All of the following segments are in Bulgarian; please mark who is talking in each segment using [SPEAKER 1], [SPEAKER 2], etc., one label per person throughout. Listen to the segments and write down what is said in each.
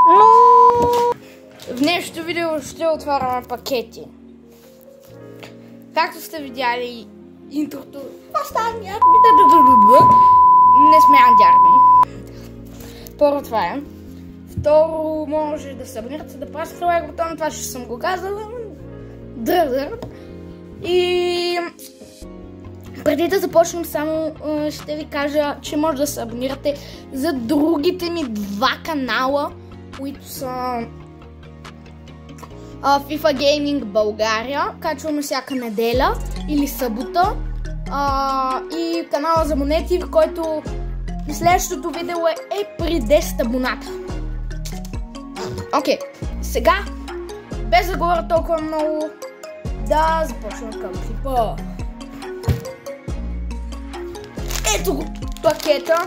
[SPEAKER 1] Но в днешното видео ще отваряме пакети. Както сте видяли интрото, не сме андярми. Първо това е. Второ, може да се абонирате, да пасите лайк бутон, това ще съм го казала. И преди да започнем, само ще ви кажа, че може да се абонирате за другите ми два канала, които са FIFA Gaming България, качваме всяка неделя или събота, и канала за монети, в който следващото видео е при 10 абоната. Окей, сега, без да говоря толкова много, да започвам към клипа. Ето го пакета.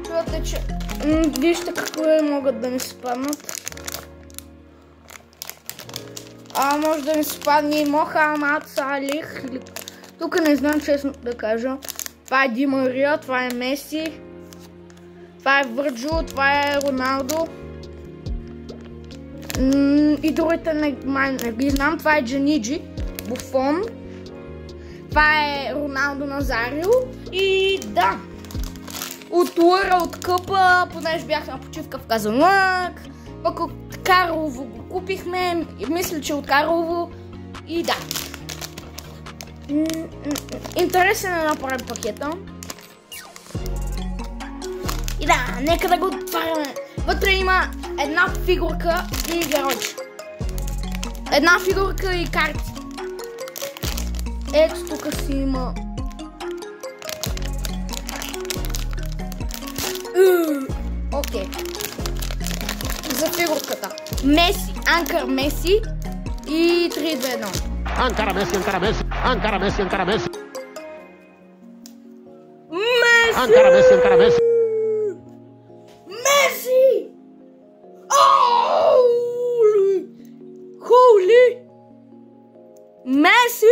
[SPEAKER 1] Чувате, че вижте какво могат да ми спаднат. Може да ми спадне и Мохамед Салих. Тук не знам честно да кажа. Това е Ди Мария, това е Меси. Това е Върджо, това е Роналдо. И другите не ги знам. Това е Джаниджи, Буфон. Това е Роналдо Назарио. И да, от Лъра, от Къпа, понеже бях на почивка в Казанлък. Пък от Карлово го купихме. Мисля, че от Карлово. И да. Интересен е направен пакета. И да, нека да го отваряме. Вътре има една фигурка и геройче. Една фигурка и карти. Ето тук си има. Окей. За фигурката. Меси, Анкар Меси и 3-2-1.
[SPEAKER 2] Анкара Меси, Анкара Меси, Анкара Меси, Анкара Меси.
[SPEAKER 1] Меси!
[SPEAKER 2] Анкара Меси, Анкара Меси.
[SPEAKER 1] Меси! Holy! Меси!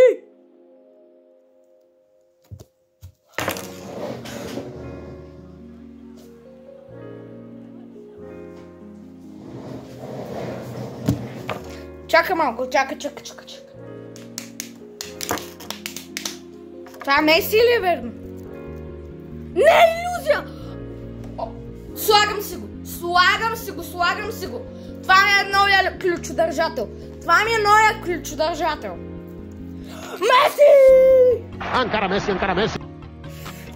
[SPEAKER 1] Чакай малко, чакай. Това Меси ли е верно? Не е иллюзия! Слагам си го. Това ми е новия ключодържател. Меси!
[SPEAKER 2] Анкара Меси, Анкара Меси.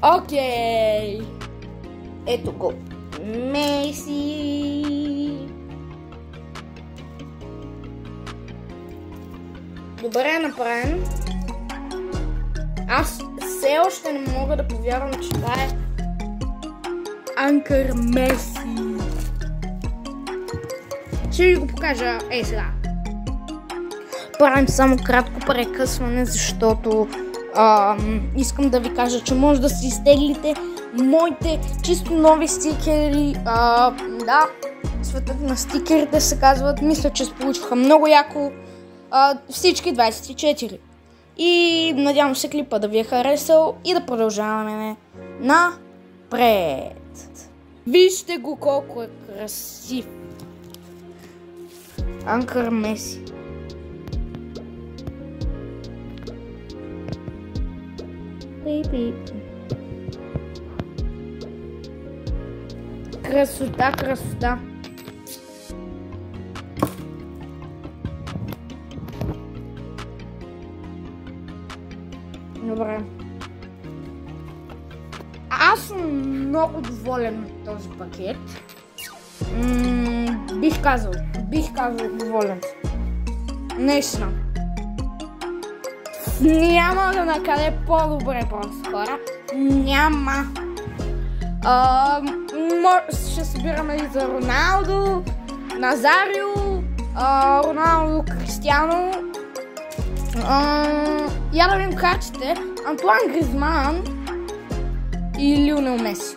[SPEAKER 1] Окей. Ето го. Меси. Добре е направен. Аз все още не мога да повярвам, че това е Анкар Меси. Ще ви го покажа сега. Правим само кратко прекъсване, защото искам да ви кажа, че може да си изтеглите моите чисто нови стикери. Да, светът на стикерите се казват. Мисля, че се получиха много яко. Всички 24. И надявам се клипа да ви е харесал и да продължаваме напред. Вижте го колко е красив. Анкар Меси. Красота. Добре. Аз съм много доволен от този пакет. Бих казал доволен. Наистина. Няма да накъде по-добре просто, хора. Няма. Ще събираме и за Роналдо, Назарио, Роналдо, Кристиано. Я да видим картите. Антуан Гризман и Лионел Меси.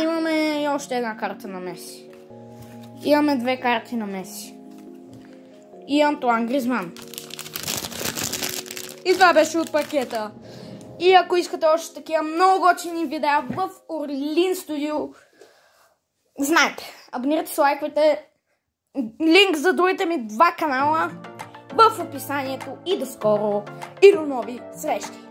[SPEAKER 1] Имаме и още една карта на Меси. Имаме две карти на Меси. И Антуан Гризман. И това беше от пакета. И ако искате още такива много готини видеа в Орлин Студио, знаете, абонирайте се, лайквайте. Линк за другите ми 2 канала в описанието и до скоро и до нови срещи!